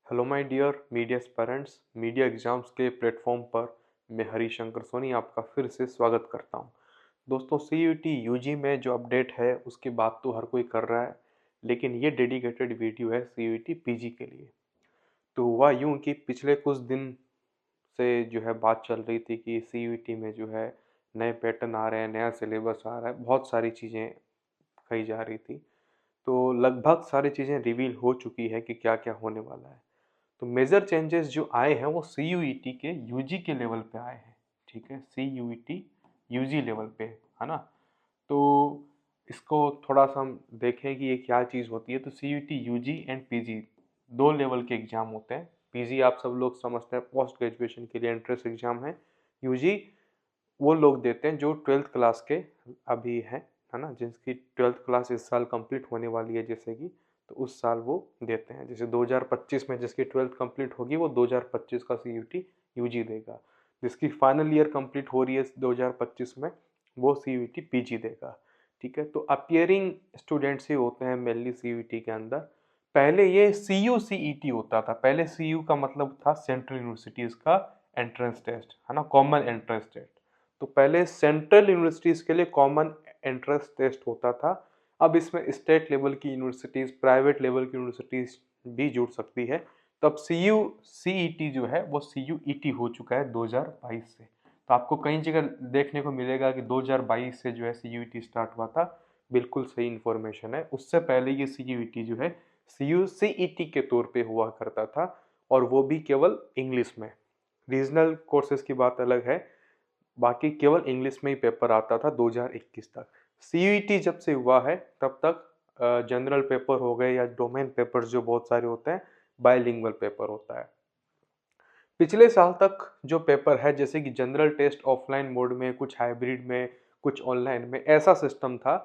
Hello my dear media aspirants. Media exams के platform पर मैं हरिशंकर सोनी आपका फिर से स्वागत करता हूं। दोस्तों, सीयूईटी यूजी में जो अपडेट है उसकी बात तो हर कोई कर रहा है, लेकिन ये डेडिकेटेड वीडियो है सीयूईटी पीजी के लिए। तो हुआ यूं कि पिछले कुछ दिन से जो है बात चल रही थी कि सीयूईटी में जो है नए पैटर्न आ रहे हैं, नया सिलेबस आ रहा है, बहुत सारी चीज़ें कही जा रही थी। तो लगभग सारी चीज़ें रिवील हो चुकी है कि क्या क्या होने वाला है। तो मेजर चेंजेस जो आए हैं वो सीयूईटी के यूजी के लेवल पे आए हैं। ठीक है, सीयूईटी यूजी लेवल पे, है ना। तो इसको थोड़ा सा हम देखें कि ये क्या चीज़ होती है। तो सीयूईटी यूजी एंड पीजी दो लेवल के एग्जाम होते हैं। पीजी आप सब लोग समझते हैं, पोस्ट ग्रेजुएशन के लिए एंट्रेंस एग्जाम है। यूजी वो लोग देते हैं जो ट्वेल्थ क्लास के अभी हैं, है ना, जिनकी ट्वेल्थ क्लास इस साल कंप्लीट होने वाली है जैसे कि, तो उस साल वो देते हैं। जैसे 2025 में जिसकी ट्वेल्थ कंप्लीट होगी वो 2025 का सीयूटी यूजी देगा। जिसकी फाइनल ईयर कंप्लीट हो रही है 2025 में, वो सीयूटी पीजी देगा। ठीक है, तो अपियरिंग स्टूडेंट्स ही होते हैं मेनली सीयूटी के अंदर। पहले ये सीयू होता था। पहले सीयू का मतलब था सेंट्रल यूनिवर्सिटीज का एंट्रेंस टेस्ट, है ना, कॉमन एंट्रेंस टेस्ट। तो पहले सेंट्रल यूनिवर्सिटीज के लिए कॉमन एंट्रेंस टेस्ट होता था। अब इसमें स्टेट लेवल की यूनिवर्सिटीज, प्राइवेट लेवल की यूनिवर्सिटीज भी जुड़ सकती है। तो अब सीईटी जो है वो सीयूईटी हो चुका है 2022 से। तो आपको कई जगह देखने को मिलेगा कि 2022 से जो है सीयूईटी स्टार्ट हुआ था। बिल्कुल सही इंफॉर्मेशन है। उससे पहले ये सीयूईटी जो है सीयूसीईटी के तौर पे हुआ करता था, और वो भी केवल इंग्लिश में। रीजनल कोर्सेज की बात अलग है, बाकी केवल इंग्लिश में ही पेपर आता था 2021 तक। सीयूईटी जब से हुआ है तब तक जनरल पेपर हो गए या डोमेन पेपर्स जो बहुत सारे होते हैं, बायलिंगुअल पेपर होता है। पिछले साल तक जो पेपर है, जैसे कि जनरल टेस्ट ऑफलाइन मोड में, कुछ हाइब्रिड में, कुछ ऑनलाइन में, ऐसा सिस्टम था।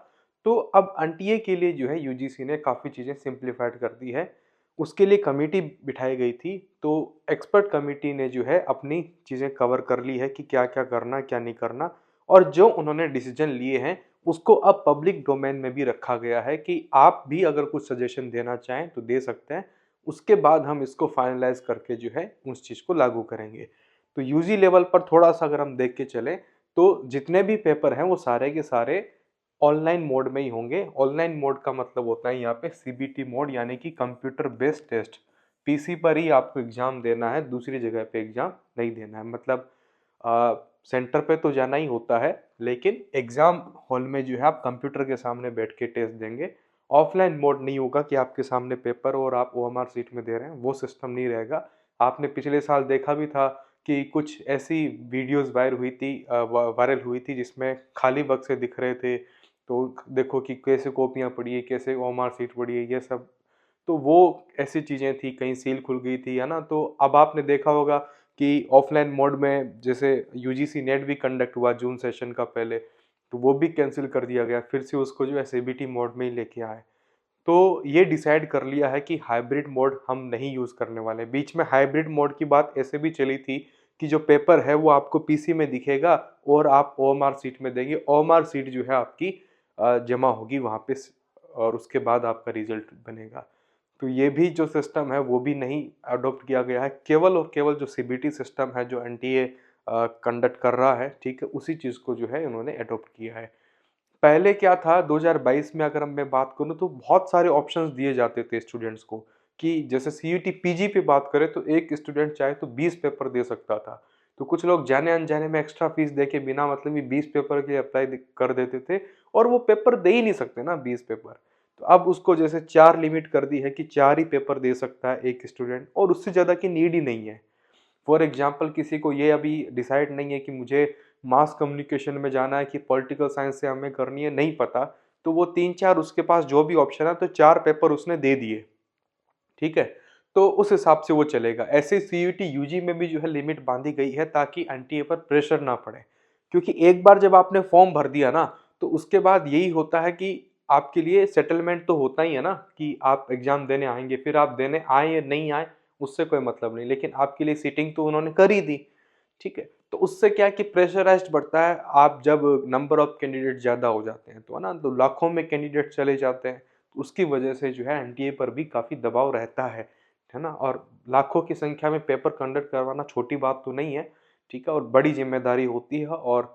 तो अब एनटीए के लिए जो है यूजीसी ने काफ़ी चीज़ें सिंप्लीफाइड कर दी है। उसके लिए कमेटी बिठाई गई थी। तो एक्सपर्ट कमेटी ने जो है अपनी चीज़ें कवर कर ली है कि क्या क्या करना, क्या नहीं करना। और जो उन्होंने डिसीजन लिए हैं उसको अब पब्लिक डोमेन में भी रखा गया है कि आप भी अगर कुछ सजेशन देना चाहें तो दे सकते हैं। उसके बाद हम इसको फाइनलाइज करके जो है उस चीज़ को लागू करेंगे। तो यूजी लेवल पर थोड़ा सा अगर हम देख के चलें, तो जितने भी पेपर हैं वो सारे के सारे ऑनलाइन मोड में ही होंगे। ऑनलाइन मोड का मतलब होता है यहाँ पे सीबीटी मोड, यानी कि कंप्यूटर बेस्ड टेस्ट। पीसी पर ही आपको एग्जाम देना है, दूसरी जगह पे एग्जाम नहीं देना है। मतलब सेंटर पे तो जाना ही होता है, लेकिन एग्जाम हॉल में जो है आप कंप्यूटर के सामने बैठ के टेस्ट देंगे। ऑफलाइन मोड नहीं होगा कि आपके सामने पेपर और आप ओएमआर सीट में दे रहे हैं, वो सिस्टम नहीं रहेगा। आपने पिछले साल देखा भी था कि कुछ ऐसी वीडियोस वायरल हुई थी जिसमें खाली बक्से दिख रहे थे। तो देखो कि कैसे कॉपियां पड़ी है, कैसे ओएमआर सीट पड़ी है, ये सब। तो वो ऐसी चीज़ें थी, कहीं सील खुल गई थी, है ना। तो अब आपने देखा होगा कि ऑफलाइन मोड में जैसे यूजीसी नेट भी कंडक्ट हुआ जून सेशन का पहले, तो वो भी कैंसिल कर दिया गया। फिर से उसको जो है सीबीटी मोड में ही लेके आए। तो ये डिसाइड कर लिया है कि हाइब्रिड मोड हम नहीं यूज़ करने वाले। बीच में हाइब्रिड मोड की बात ऐसे भी चली थी कि जो पेपर है वो आपको पीसी में दिखेगा और आप ओएमआर सीट में देंगे। ओएमआर सीट जो है आपकी जमा होगी वहाँ पे, और उसके बाद आपका रिजल्ट बनेगा। तो ये भी जो सिस्टम है वो भी नहीं अडॉप्ट किया गया है। केवल और केवल जो सीबीटी सिस्टम है जो एनटीए कंडक्ट कर रहा है, ठीक है, उसी चीज़ को जो है इन्होंने अडॉप्ट किया है। पहले क्या था 2022 में, अगर मैं बात करूं तो बहुत सारे ऑप्शंस दिए जाते थे स्टूडेंट्स को। कि जैसे सीयूटी पीजी पे बात करें तो एक स्टूडेंट चाहे तो 20 पेपर दे सकता था। तो कुछ लोग जाने अनजाने में एक्स्ट्रा फीस देके बिना मतलब ही 20 पेपर के अप्लाई कर देते थे, और वो पेपर दे ही नहीं सकते ना 20 पेपर। तो अब उसको जैसे 4 लिमिट कर दी है कि 4 ही पेपर दे सकता है एक स्टूडेंट, और उससे ज़्यादा की नीड ही नहीं है। फॉर एग्जाम्पल किसी को ये अभी डिसाइड नहीं है कि मुझे मास कम्युनिकेशन में जाना है कि पॉलिटिकल साइंस से हमें करनी है, नहीं पता, तो वो 3-4 उसके पास जो भी ऑप्शन है, तो 4 पेपर उसने दे दिए। ठीक है, तो उस हिसाब से वो चलेगा। ऐसे सीयूटी यूजी में भी जो है लिमिट बांधी गई है ताकि एनटीए पर प्रेशर ना पड़े। क्योंकि एक बार जब आपने फॉर्म भर दिया ना, तो उसके बाद यही होता है कि आपके लिए सेटलमेंट तो होता ही है ना कि आप एग्जाम देने आएंगे। फिर आप देने आए या नहीं आए उससे कोई मतलब नहीं, लेकिन आपके लिए सीटिंग तो उन्होंने कर ही दी। ठीक है, तो उससे क्या है कि प्रेशराइज्ड बढ़ता है। आप जब नंबर ऑफ कैंडिडेट ज़्यादा हो जाते हैं तो, है ना, तो लाखों में कैंडिडेट चले जाते हैं। तो उसकी वजह से जो है एनटीए पर भी काफ़ी दबाव रहता है। है ना। और लाखों की संख्या में पेपर कंडक्ट करवाना छोटी बात तो नहीं है, ठीक है, और बड़ी जिम्मेदारी होती है। और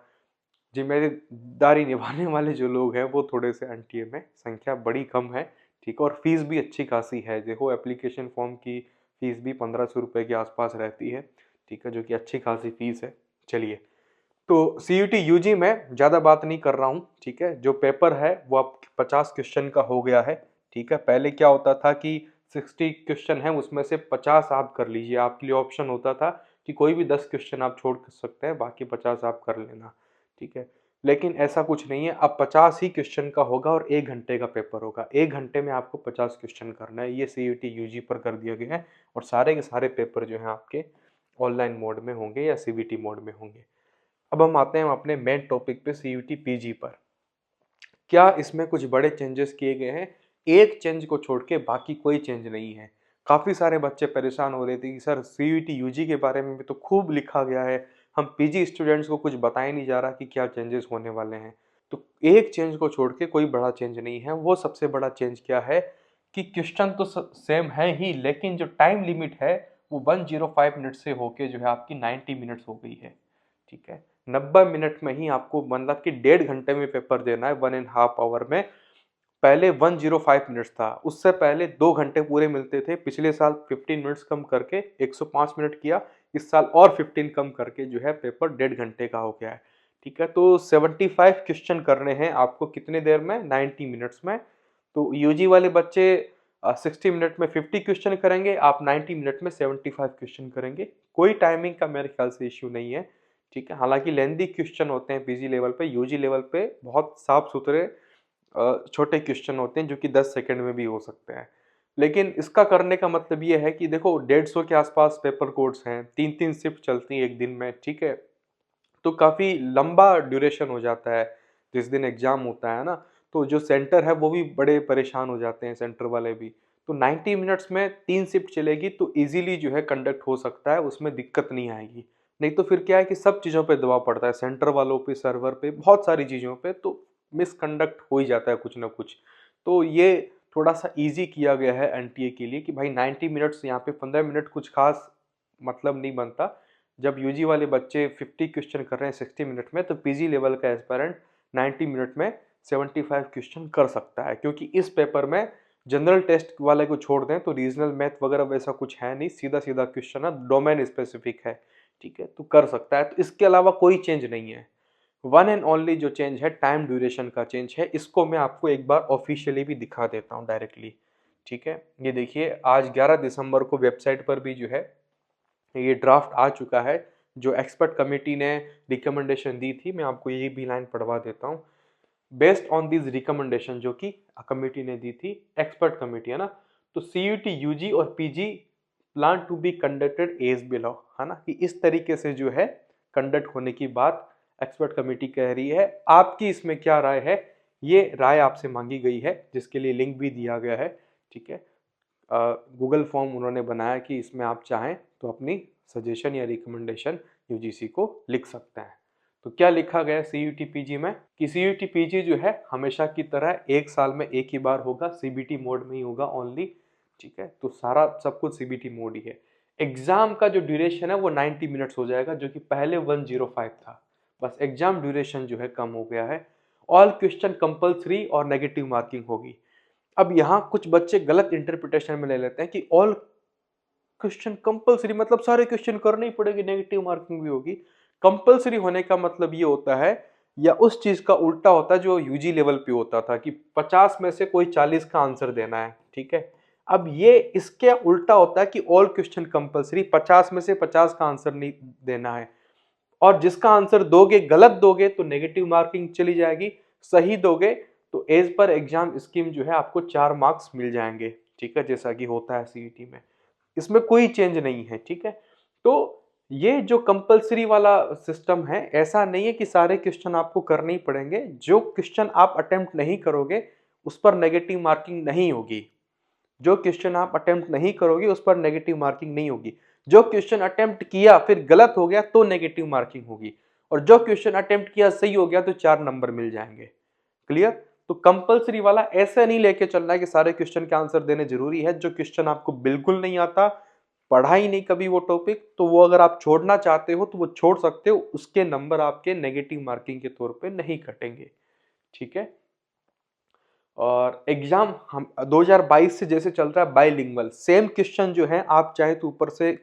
जिम्मेदारी निभाने वाले जो लोग हैं वो थोड़े से एनटीए में संख्या बड़ी कम है, ठीक है। और फीस भी अच्छी खासी है, देखो एप्लीकेशन फॉर्म की फीस भी 1500 रुपये के आसपास रहती है, ठीक है, जो कि अच्छी खासी फीस है। चलिए, तो सीयूटी यूजी में ज़्यादा बात नहीं कर रहा हूँ, ठीक है। जो पेपर है वो अब 50 क्वेश्चन का हो गया है, ठीक है। पहले क्या होता था कि 60 क्वेश्चन है, उसमें से 50 आप कर लीजिए, आपके लिए ऑप्शन होता था कि कोई भी 10 क्वेश्चन आप छोड़ सकते हैं, बाकी 50 आप कर लेना, ठीक है। लेकिन ऐसा कुछ नहीं है, अब 50 ही क्वेश्चन का होगा और 1 घंटे का पेपर होगा। 1 घंटे में आपको 50 क्वेश्चन करना है, ये सीयूटी यूजी पर कर दिया गया है। और सारे के सारे पेपर जो हैं आपके ऑनलाइन मोड में होंगे या सीबीटी मोड में होंगे। अब हम आते हैं अपने मेन टॉपिक पे, सीयूटी पीजी पर। क्या इसमें कुछ बड़े चेंजेस किए गए हैं? एक चेंज को छोड़ के बाकी कोई चेंज नहीं है। काफ़ी सारे बच्चे परेशान हो रहे थे कि सर सीयूटी यूजी के बारे में भी तो खूब लिखा गया है, हम पीजी स्टूडेंट्स को कुछ बताया नहीं जा रहा कि क्या चेंजेस होने वाले हैं। तो एक चेंज को छोड़ के कोई बड़ा चेंज नहीं है। वो सबसे बड़ा चेंज क्या है कि क्वेश्चन तो सेम है ही, लेकिन जो टाइम लिमिट है वो 105 मिनट से होके जो है आपकी 90 मिनट्स हो गई है, ठीक है। 90 मिनट में ही आपको, मतलब कि 1.5 घंटे में पेपर देना है, 1.5 आवर में। पहले 105 मिनट्स था, उससे पहले 2 घंटे पूरे मिलते थे। पिछले साल 15 मिनट्स कम करके 105 मिनट किया, इस साल और 15 कम करके जो है पेपर 1.5 घंटे का हो गया है, ठीक है। तो 75 क्वेश्चन करने हैं आपको कितने देर में? 90 मिनट्स में। तो यूजी वाले बच्चे 60 मिनट में 50 क्वेश्चन करेंगे, आप 90 मिनट में 75 क्वेश्चन करेंगे। कोई टाइमिंग का मेरे ख्याल से इश्यू नहीं है, ठीक है। हालांकि लेंदी क्वेश्चन होते हैं पीजी लेवल पे, यूजी लेवल पे बहुत साफ सुथरे छोटे क्वेश्चन होते हैं जो कि 10 सेकंड में भी हो सकते हैं। लेकिन इसका करने का मतलब ये है कि देखो 150 के आसपास पेपर कोड्स हैं, 3-3 शिफ्ट चलती हैं एक दिन में, ठीक है। तो काफ़ी लंबा ड्यूरेशन हो जाता है जिस दिन एग्ज़ाम होता है ना। तो जो सेंटर है वो भी बड़े परेशान हो जाते हैं, सेंटर वाले भी। तो 90 मिनट्स में 3 शिफ्ट चलेगी तो इजीली जो है कंडक्ट हो सकता है, उसमें दिक्कत नहीं आएगी। नहीं तो फिर क्या है कि सब चीज़ों पे दबाव पड़ता है, सेंटर वालों पे, सर्वर पे, बहुत सारी चीज़ों पे, तो मिसकंडक्ट हो ही जाता है कुछ ना कुछ। तो ये थोड़ा सा ईज़ी किया गया है एनटीए के लिए कि भाई 90 मिनट्स, यहाँ पे 15 मिनट कुछ खास मतलब नहीं बनता। जब यूजी वाले बच्चे 50 क्वेश्चन कर रहे हैं 60 मिनट में, तो पीजी लेवल का एस्पायरेंट 90 मिनट में 75 क्वेश्चन कर सकता है। क्योंकि इस पेपर में जनरल टेस्ट वाले को छोड़ दें तो रीजनल मैथ वगैरह वैसा कुछ है नहीं, सीधा सीधा क्वेश्चन है, डोमेन स्पेसिफिक है, ठीक है, तो कर सकता है। तो इसके अलावा कोई चेंज नहीं है। वन एंड ओनली जो चेंज है टाइम ड्यूरेशन का चेंज है। इसको मैं आपको एक बार ऑफिशियली भी दिखा देता हूँ डायरेक्टली, ठीक है। ये देखिए, आज 11 दिसंबर को वेबसाइट पर भी जो है ये ड्राफ्ट आ चुका है, जो एक्सपर्ट कमेटी ने रिकमेंडेशन दी थी। मैं आपको यही भी लाइन पढ़वा देता हूँ। बेस्ड ऑन दिस रिकमेंडेशन, जो कि कमेटी ने दी थी, एक्सपर्ट कमेटी है ना, तो सीयूटी यूजी और PG plan to be conducted as below, है ना, कि इस तरीके से जो है कंडक्ट होने की बात एक्सपर्ट कमेटी कह रही है। आपकी इसमें क्या राय है? ये राय आपसे मांगी गई है, जिसके लिए लिंक भी दिया गया है, ठीक है। गूगल फॉर्म उन्होंने बनाया कि इसमें आप चाहें तो अपनी सजेशन या रिकमेंडेशन यूजीसी को लिख सकते हैं। तो क्या लिखा गया सीयूटी पीजी में कि सीयूटी पीजी जो है हमेशा की तरह 1 साल में एक ही बार होगा, सीबीटी मोड में ही होगा ओनली, ठीक है। तो सारा सब कुछ सीबीटी मोड ही है। एग्जाम का जो ड्यूरेशन है वो 90 मिनट्स हो जाएगा, जो कि पहले 105 था। बस एग्जाम ड्यूरेशन जो है कम हो गया है। ऑल क्वेश्चन कंपल्सरी और नेगेटिव मार्किंग होगी। अब यहाँ कुछ बच्चे गलत इंटरप्रिटेशन में ले लेते हैं कि ऑल क्वेश्चन कंपल्सरी मतलब सारे क्वेश्चन करने ही पड़ेंगे, नेगेटिव मार्किंग भी होगी। कंपल्सरी होने का मतलब ये होता है, या उस चीज का उल्टा होता है जो यूजी लेवल पे होता था कि 50 में से कोई 40 का आंसर देना है, ठीक है। अब ये इसके उल्टा होता है कि ऑल क्वेश्चन कंपल्सरी, 50 में से 50 का आंसर नहीं देना है। और जिसका आंसर दोगे, गलत दोगे तो नेगेटिव मार्किंग चली जाएगी, सही दोगे तो एज पर एग्जाम स्कीम जो है आपको 4 मार्क्स मिल जाएंगे, ठीक है, जैसा कि होता है सीईटी में। इसमें कोई चेंज नहीं है, ठीक है। तो ये जो कंपल्सरी वाला सिस्टम है, ऐसा नहीं है कि सारे क्वेश्चन आपको करने ही पड़ेंगे। जो क्वेश्चन आप अटेम्प्ट नहीं करोगे उस पर नेगेटिव मार्किंग नहीं होगी। जो क्वेश्चन आप अटेम्प्ट नहीं करोगे उस पर नेगेटिव मार्किंग नहीं होगी। जो क्वेश्चन अटेम्प्ट किया फिर गलत हो गया तो नेगेटिव मार्किंग होगी, और जो क्वेश्चन अटेम्प्ट किया सही हो गया तो 4 नंबर मिल जाएंगे। क्लियर? तो कंपलसरी वाला ऐसे नहीं लेके चलना है कि सारे क्वेश्चन के आंसर देने जरूरी है। जो क्वेश्चन आपको बिल्कुल नहीं आता, पढ़ा ही नहीं कभी वो टॉपिक, तो वो अगर आप छोड़ना चाहते हो तो वो छोड़ सकते हो, उसके नंबर आपके नेगेटिव मार्किंग के तौर पे नहीं कटेंगे। ठीक है। और एग्जाम हम 2022 से जैसे चल रहा है बाइलिंगुअल, सेम क्वेश्चन जो है आप चाहे तो ऊपर से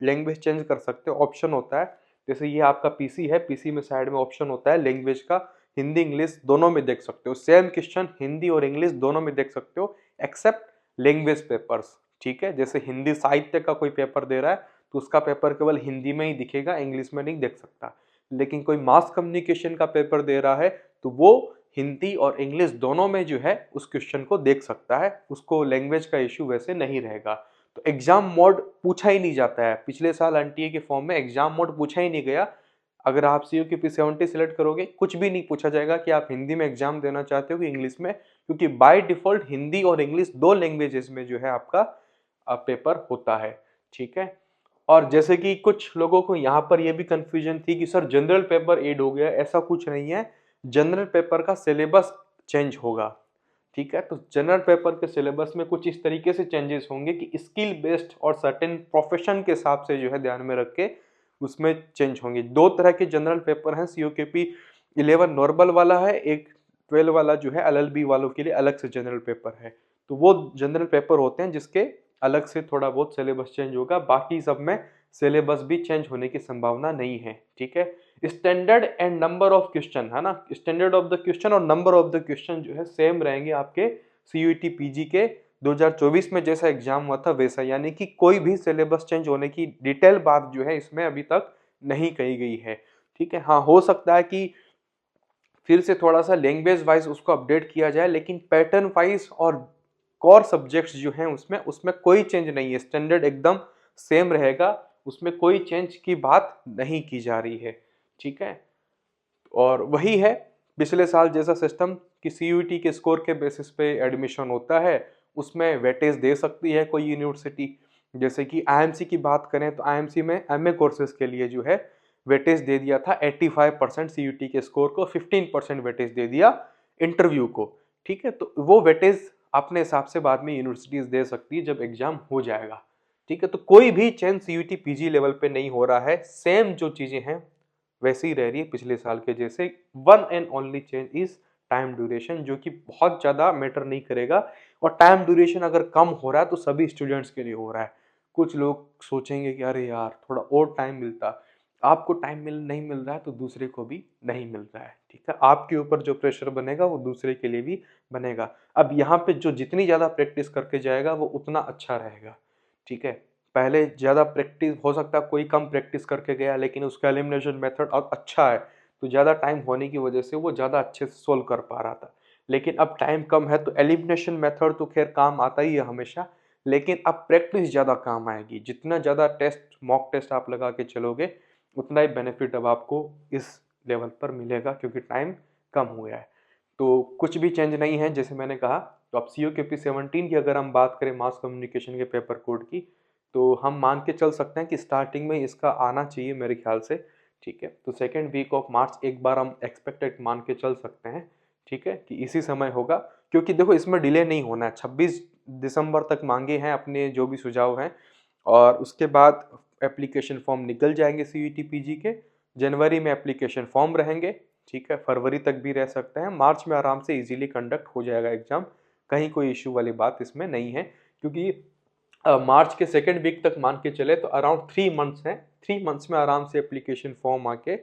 लैंग्वेज चेंज कर सकते हो, ऑप्शन होता है। जैसे ये आपका पीसी है, पीसी में साइड में ऑप्शन होता है लैंग्वेज का, हिंदी इंग्लिश दोनों में देख सकते हो। सेम क्वेश्चन हिंदी और इंग्लिश दोनों में देख सकते हो एक्सेप्ट लैंग्वेज पेपर्स। ठीक है। जैसे हिंदी साहित्य का कोई पेपर दे रहा है तो उसका पेपर केवल हिंदी में ही दिखेगा, इंग्लिश में नहीं देख सकता। लेकिन कोई मास कम्युनिकेशन का पेपर दे रहा है तो वो हिंदी और इंग्लिश दोनों में जो है उस क्वेश्चन को देख सकता है, उसको लैंग्वेज का इश्यू वैसे नहीं रहेगा। तो एग्जाम मोड पूछा ही नहीं जाता है। पिछले साल एनटीए के फॉर्म में एग्जाम मोड पूछा ही नहीं गया। अगर आप CUQ P70 सिलेक्ट करोगे कुछ भी नहीं पूछा जाएगा कि आप हिंदी में एग्जाम देना चाहते हो कि इंग्लिश में, क्योंकि बाय डिफॉल्ट हिंदी और इंग्लिश दो लैंग्वेजेस में जो है आपका पेपर होता है। ठीक है। और जैसे कि कुछ लोगों को यहाँ पर यह भी कंफ्यूजन थी कि सर जनरल पेपर ऐड हो गया, ऐसा कुछ नहीं है। जनरल पेपर का सिलेबस चेंज होगा। ठीक है। तो जनरल पेपर के सिलेबस में कुछ इस तरीके से चेंजेस होंगे कि स्किल बेस्ड और सर्टेन प्रोफेशन के हिसाब से जो है ध्यान में रख के उसमें चेंज होंगे। दो तरह के जनरल पेपर हैं, COQP 11 नॉर्मल वाला है, एक 12 वाला जो है LLB वालों के लिए अलग से जनरल पेपर है। तो वो जनरल पेपर होते हैं जिसके अलग से थोड़ा बहुत सिलेबस चेंज होगा, बाकी सब में सिलेबस भी चेंज होने की संभावना नहीं है। ठीक है। Standard and number of question है ना, स्टैंडर्ड ऑफ द क्वेश्चन और नंबर ऑफ द क्वेश्चन जो है सेम रहेंगे आपके CUET PG के 2024 में जैसा एग्जाम हुआ था वैसा, यानी कि कोई भी सिलेबस चेंज होने की डिटेल बात जो है इसमें अभी तक नहीं कही गई है। ठीक है। हाँ, हो सकता है कि फिर से थोड़ा सा लैंग्वेज वाइज उसको अपडेट किया जाए, लेकिन पैटर्न वाइज और कोर सब्जेक्ट्स जो हैं उसमें उसमें कोई चेंज नहीं है, स्टैंडर्ड एकदम सेम रहेगा, उसमें कोई चेंज की बात नहीं की जा रही है। ठीक है। और वही है पिछले साल जैसा सिस्टम कि CUET के स्कोर के बेसिस पे एडमिशन होता है, उसमें वेटेज दे सकती है कोई यूनिवर्सिटी। जैसे कि IMC की बात करें तो IMC में MA कोर्सेज के लिए जो है वेटेज दे दिया था 85% CUET के स्कोर को, 15% वेटेज दे दिया इंटरव्यू को। ठीक है। तो वो वेटेज अपने हिसाब से बाद में यूनिवर्सिटीज दे सकती है जब एग्जाम हो जाएगा। ठीक है। तो कोई भी चेंज CUET PG लेवल पे नहीं हो रहा है, सेम जो चीजें हैं वैसे ही रह रही है पिछले साल के जैसे। One and only change is time duration, जो कि बहुत ज्यादा मैटर नहीं करेगा। और टाइम ड्यूरेशन अगर कम हो रहा है तो सभी स्टूडेंट्स के लिए हो रहा है। कुछ लोग सोचेंगे कि अरे यार थोड़ा और टाइम मिलता, आपको टाइम नहीं मिल रहा है तो दूसरे को भी नहीं मिल रहा है। ठीक है। आपके ऊपर जो प्रेशर बनेगा वो दूसरे के लिए भी बनेगा। अब यहाँ पे जो जितनी ज्यादा प्रैक्टिस करके जाएगा वो उतना अच्छा रहेगा। ठीक है। पहले ज़्यादा प्रैक्टिस हो सकता है कोई कम प्रैक्टिस करके गया लेकिन उसका एलिमिनेशन मेथड और अच्छा है तो ज़्यादा टाइम होने की वजह से वो ज़्यादा अच्छे से सोल्व कर पा रहा था। लेकिन अब टाइम कम है तो एलिमिनेशन मेथड तो खैर काम आता ही है हमेशा, लेकिन अब प्रैक्टिस ज़्यादा काम आएगी। जितना ज़्यादा टेस्ट मॉक टेस्ट आप लगा के चलोगे उतना ही बेनिफिट अब आपको इस लेवल पर मिलेगा, क्योंकि टाइम कम हो गया है। तो कुछ भी चेंज नहीं है जैसे मैंने कहा। तो अब COQP 17 की अगर हम बात करें मास कम्युनिकेशन के पेपर कोड की, तो हम मान के चल सकते हैं कि स्टार्टिंग में इसका आना चाहिए मेरे ख्याल से। ठीक है। तो सेकेंड वीक ऑफ मार्च एक बार हम एक्सपेक्टेड मान के चल सकते हैं। ठीक है, कि इसी समय होगा, क्योंकि देखो इसमें डिले नहीं होना है। 26 दिसंबर तक मांगे हैं अपने जो भी सुझाव हैं, और उसके बाद एप्लीकेशन फॉर्म निकल जाएंगे CUET PG के। जनवरी में एप्लीकेशन फॉर्म रहेंगे। ठीक है। फरवरी तक भी रह सकते हैं, मार्च में आराम से इजीली कंडक्ट हो जाएगा एग्जाम। कहीं कोई इश्यू वाली बात इसमें नहीं है, क्योंकि मार्च के सेकेंड वीक तक मान के चले तो अराउंड 3 मंथ्स हैं। 3 मंथ्स में आराम से एप्लीकेशन फॉर्म आके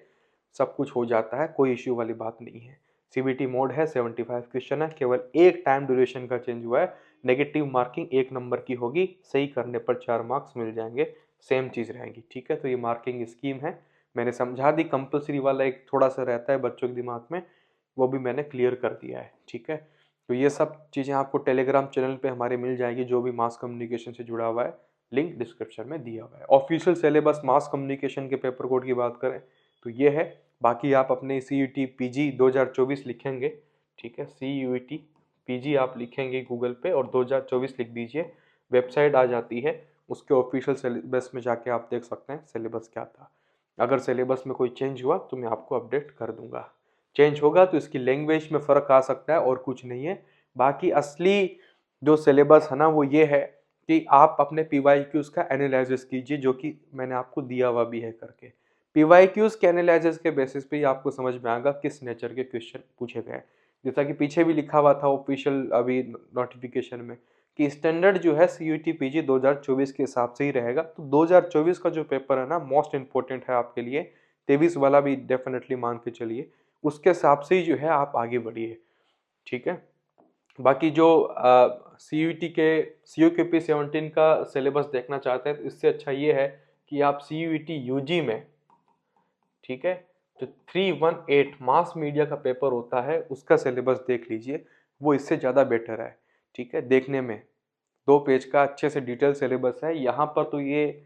सब कुछ हो जाता है, कोई इश्यू वाली बात नहीं है। CBT मोड है, 75 क्वेश्चन है, केवल एक टाइम ड्यूरेशन का चेंज हुआ है। नेगेटिव मार्किंग 1 नंबर की होगी, सही करने पर 4 मार्क्स मिल जाएंगे, सेम चीज़ रहेंगी। ठीक है। तो ये मार्किंग स्कीम है, मैंने समझा दी। कंपलसरी वाला एक थोड़ा सा रहता है बच्चों के दिमाग में, वो भी मैंने क्लियर कर दिया है। ठीक है। तो ये सब चीज़ें आपको टेलीग्राम चैनल पे हमारे मिल जाएगी, जो भी मास कम्युनिकेशन से जुड़ा हुआ है, लिंक डिस्क्रिप्शन में दिया हुआ है। ऑफिशियल सिलेबस मास कम्युनिकेशन के पेपर कोड की बात करें तो ये है। बाकी आप अपने CUET PG 2024 लिखेंगे। ठीक है। CUET PG आप लिखेंगे गूगल पे और 2024 लिख दीजिए, वेबसाइट आ जाती है। उसके ऑफिशियल सिलेबस में जाके आप देख सकते हैं सिलेबस क्या था। अगर सिलेबस में कोई चेंज हुआ तो मैं आपको अपडेट कर दूंगा। चेंज होगा तो इसकी लैंग्वेज में फ़र्क आ सकता है और कुछ नहीं है। बाकी असली जो सिलेबस है ना वो ये है कि आप अपने पीवाईक्यूज का एनालिसिस कीजिए, जो कि मैंने आपको दिया हुआ भी है करके। पीवाईक्यूज के एनालिसिस के बेसिस पे ही आपको समझ में आएगा किस नेचर के क्वेश्चन पूछे गए हैं। जैसा कि पीछे भी लिखा हुआ था ऑफिशियल अभी नोटिफिकेशन में कि स्टैंडर्ड जो है सीयूटी पीजी 2024 के हिसाब से ही रहेगा। तो 2024 का जो पेपर है ना मोस्ट इंपॉर्टेंट है आपके लिए, 23 वाला भी डेफिनेटली मान के चलिए, उसके हिसाब से ही जो है आप आगे बढ़िए, ठीक है। बाकी जो सीयूटी के सीयूकेपी 17 का सिलेबस देखना चाहते हैं तो इससे अच्छा ये है कि आप सीयूईटी यूजी में, ठीक है, जो 318 मास मीडिया का पेपर होता है उसका सिलेबस देख लीजिए, वो इससे ज़्यादा बेटर है, ठीक है। देखने में 2 पेज का अच्छे से डिटेल सिलेबस है। यहाँ पर तो ये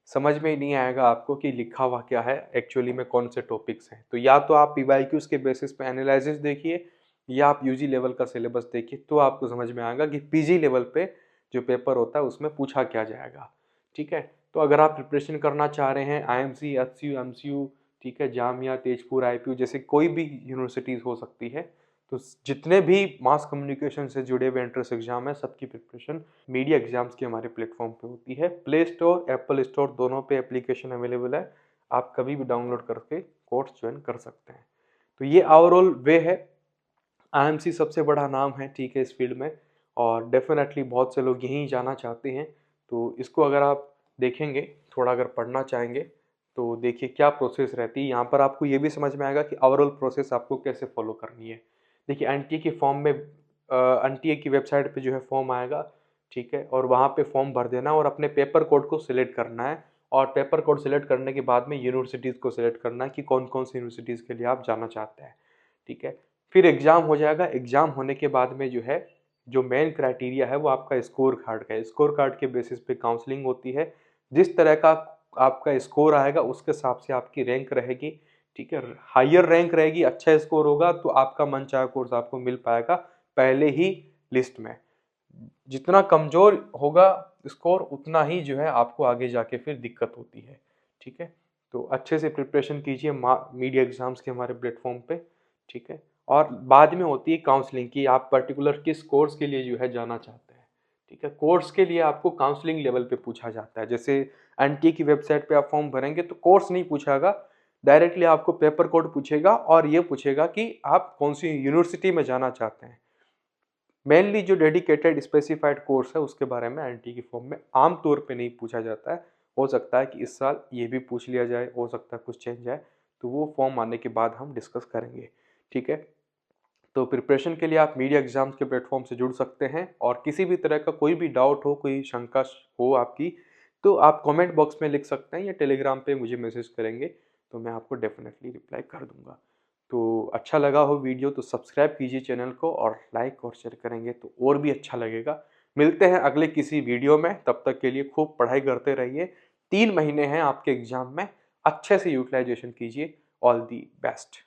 समझ में ही नहीं आएगा आपको कि लिखा हुआ क्या है एक्चुअली में, कौन से टॉपिक्स हैं। तो या तो आप पीवाईक्यूज के बेसिस पे एनालिसिस देखिए या आप यूजी लेवल का सिलेबस देखिए, तो आपको समझ में आएगा कि पीजी लेवल पे जो पेपर होता है उसमें पूछा क्या जाएगा, ठीक है। तो अगर आप प्रिपरेशन करना चाह रहे हैं आईएमसी, एचसीयू, एमसीयू, ठीक है, जामिया, तेजपुर, आईपीयू जैसे कोई भी यूनिवर्सिटीज़ हो सकती है, तो जितने भी मास कम्युनिकेशन से जुड़े हुए एंट्रेंस एग्जाम है सबकी प्रिपरेशन मीडिया एग्जाम्स के हमारे प्लेटफॉर्म पे होती है। प्ले स्टोर, एप्पल स्टोर दोनों पे एप्लीकेशन अवेलेबल है, आप कभी भी डाउनलोड करके कोर्स ज्वाइन कर सकते हैं। तो ये ओवरऑल वे है। आईएमसी सबसे बड़ा नाम है, ठीक है, इस फील्ड में, और डेफिनेटली बहुत से लोग यहीं जाना चाहते हैं। तो इसको अगर आप देखेंगे, थोड़ा अगर पढ़ना चाहेंगे तो देखिए क्या प्रोसेस रहती है। यहाँ पर आपको ये भी समझ में आएगा कि ओवरऑल प्रोसेस आपको कैसे फॉलो करनी है। देखिए एनटीए के फॉर्म में, एनटीए की वेबसाइट पे जो है फॉर्म आएगा, ठीक है, और वहाँ पे फॉर्म भर देना और अपने पेपर कोड को सिलेक्ट करना है। और पेपर कोड सिलेक्ट करने के बाद में यूनिवर्सिटीज़ को सिलेक्ट करना है कि कौन कौन सी यूनिवर्सिटीज़ के लिए आप जाना चाहते हैं, ठीक है। फिर एग्ज़ाम हो जाएगा। एग्ज़ाम होने के बाद में जो है, जो मेन क्राइटेरिया है वो आपका स्कोर कार्ड का है। स्कोर कार्ड के बेसिस पे काउंसलिंग होती है। जिस तरह का आपका स्कोर आएगा उसके हिसाब से आपकी रैंक रहेगी, ठीक है। हायर रैंक रहेगी, अच्छा स्कोर होगा तो आपका मनचाहा कोर्स आपको मिल पाएगा पहले ही लिस्ट में। जितना कमज़ोर होगा स्कोर उतना ही जो है आपको आगे जाके फिर दिक्कत होती है, ठीक है। तो अच्छे से प्रिपरेशन कीजिए मीडिया एग्ज़ाम्स के हमारे प्लेटफॉर्म पे, ठीक है। और बाद में होती है काउंसलिंग कि आप पर्टिकुलर किस कोर्स के लिए जो है जाना चाहते हैं, ठीक है। कोर्स के लिए आपको काउंसलिंग लेवल पे पूछा जाता है। जैसे एनटीए की वेबसाइट पे आप फॉर्म भरेंगे तो कोर्स नहीं पूछेगा, डायरेक्टली आपको पेपर कोड पूछेगा और ये पूछेगा कि आप कौन सी यूनिवर्सिटी में जाना चाहते हैं। मेनली जो डेडिकेटेड स्पेसिफाइड कोर्स है उसके बारे में एनटीए की फॉर्म में आम तौर पे नहीं पूछा जाता है। हो सकता है कि इस साल ये भी पूछ लिया जाए, हो सकता है कुछ चेंज आए, तो वो फॉर्म आने के बाद हम डिस्कस करेंगे, ठीक है। तो प्रिपरेशन के लिए आप मीडिया एग्जाम्स के प्लेटफॉर्म से जुड़ सकते हैं, और किसी भी तरह का कोई भी डाउट हो, कोई शंका हो आपकी, तो आप कमेंट बॉक्स में लिख सकते हैं या टेलीग्राम पे मुझे मैसेज करेंगे, तो मैं आपको डेफिनेटली रिप्लाई कर दूंगा। तो अच्छा लगा हो वीडियो तो सब्सक्राइब कीजिए चैनल को, और लाइक और शेयर करेंगे तो और भी अच्छा लगेगा। मिलते हैं अगले किसी वीडियो में, तब तक के लिए खूब पढ़ाई करते रहिए। 3 महीने हैं आपके एग्जाम में, अच्छे से यूटिलाइजेशन कीजिए। All the best.